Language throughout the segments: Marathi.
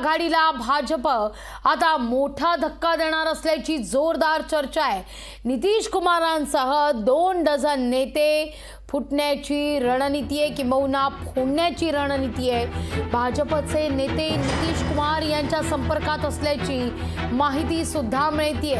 आघाडीला भाजप आता मोठा धक्का देणार असल्याची जोरदार चर्चा आहे। नितीश कुमारांसह 2 डझन नेते फुटण्याची रणनीती आहे किंवा फोडण्याची रणनीती आहे। भाजपचे नेते नितीश कुमार यांच्या संपर्कात असल्याची माहिती सुद्धा मिळते।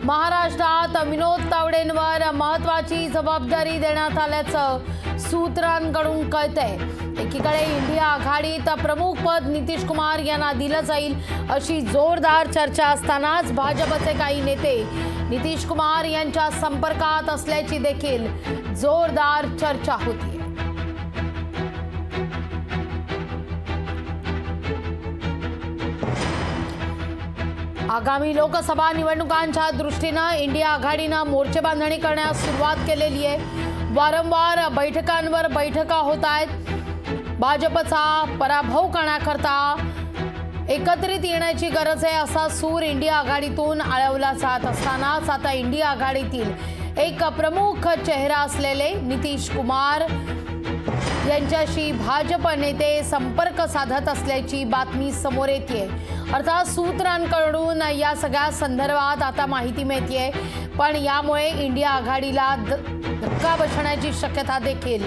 महाराष्ट्रात विनोद तावडेंवर महत्त्वाची जबाबदारी देण्यात आल्याचं सूत्रांकडून कळतंय। एकीकडे इंडिया आघाडीत प्रमुख पद नितीश कुमार यांना दिलं जाईल अशी जोरदार चर्चा असतानाच भाजपचे काही नेते नितीश कुमार यांच्या संपर्कात असल्याची देखील जोरदार चर्चा होती। आगामी लोकसभा निवडणुकांच्या दृष्टीने इंडिया आघाडीने मोर्चेबांधणी करण्यास सुरुवात केलेली आहे। वारंवार बैठकांवर बैठका होत आहेत। भाजपचा पराभव करण्याकरता एकत्रित येण्याची गरज आहे असा सूर इंडिया आघाडीतून आळवला जात असतानाच आता इंडिया आघाडीतील एक प्रमुख चेहरा असलेले नितीश कुमार यांच्याशी भाजप नेते संपर्क साधत असल्याची बातमी समोर येते। अर्थात सूत्रांकडून या सगळ्या संदर्भात आता माहिती मिळते, पण यामुळे इंडिया आघाडीला धक्का बसण्याची शक्यता देखील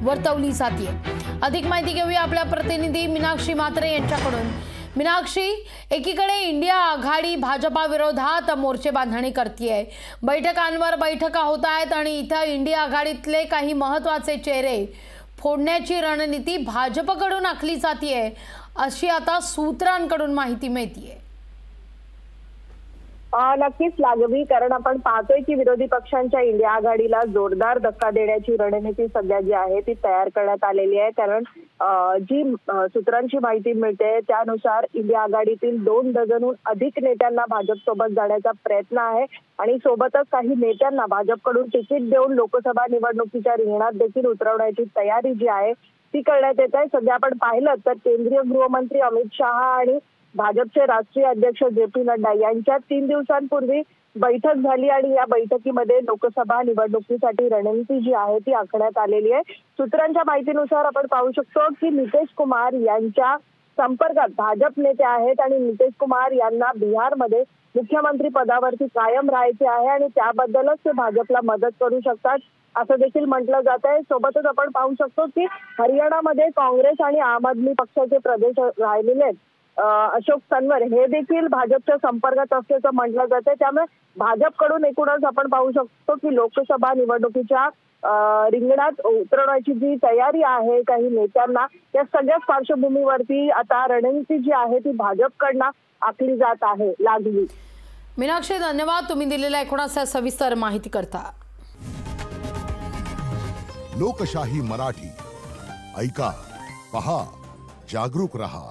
वर्तवली जाते। अधिक माहिती घेऊया आपल्या प्रतिनिधी मीनाक्षी म्हात्रे यांच्याकडून। मीनाक्षी, एकीकडे इंडिया आघाडी भाजपा विरोधात मोर्चे बांधणी करतेय, बैठकांवर बैठका होत आहेत आणि इथं इंडिया आघाडीतले काही महत्त्वाचे चेहरे फोडण्याची रणनीती भाजपकडून आखली जाते अशी आता सूत्रांकडून माहिती मिळते। नक्कीच लागवी, कारण आपण पाहतोय की विरोधी पक्षांच्या इंडिया आघाडीला जोरदार धक्का देण्याची रणनीती सध्या जी आहे ती तयार करण्यात आलेली आहे। कारण जी सूत्रांची माहिती मिळते त्यानुसार इंडिया आघाडीतील 2 डझनहून अधिक नेत्यांना भाजप सोबत जाण्याचा प्रयत्न आहे आणि सोबतच काही नेत्यांना भाजपकडून तिकीट देऊन लोकसभा निवडणुकीच्या रिंगणात देखील उतरवण्याची तयारी जी आहे ती करण्यात येत आहे। सध्या आपण पाहिलं तर केंद्रीय गृहमंत्री अमित शहा आणि भाजपचे राष्ट्रीय अध्यक्ष जे.पी. नड्डा यांच्यात 3 दिवसांपूर्वी बैठक झाली आणि या बैठकीमध्ये लोकसभा निवडणुकीसाठी रणनीती जी आहे ती आखण्यात आलेली आहे। सूत्रांच्या माहितीनुसार आपण पाहू शकतो की नितीश कुमार यांच्या संपर्कात भाजप नेते आहेत आणि नितीश कुमार यांना बिहारमध्ये मुख्यमंत्री पदावरती कायम राहायचे आहे आणि त्याबद्दलच ते भाजपला मदत करू शकतात असं देखील म्हटलं जात आहे। सोबतच आपण पाहू शकतो की हरियाणामध्ये काँग्रेस आणि आम आदमी पक्षाचे प्रदेश राहिलेले अशोक तन्वर हे देखील भाजपच्या संपर्कात असल्याचं म्हटलं जाते। त्यामुळे भाजपकडून एकूणच आपण पाहू शकतो की लोकसभा निवडणुकीच्या रिंगणात उतरवण्याची जी तयारी आहे काही नेत्यांना, या सगळ्याच पार्श्वभूमीवरती आता रणनीती जी आहे ती भाजपकडनं आखली जात आहे। लागली मीनाक्षी, धन्यवाद तुम्ही दिलेल्या एकूणाच्या सविस्तर माहिती करता। लोकशाही मराठी ऐका, पहा, जागरूक रहा।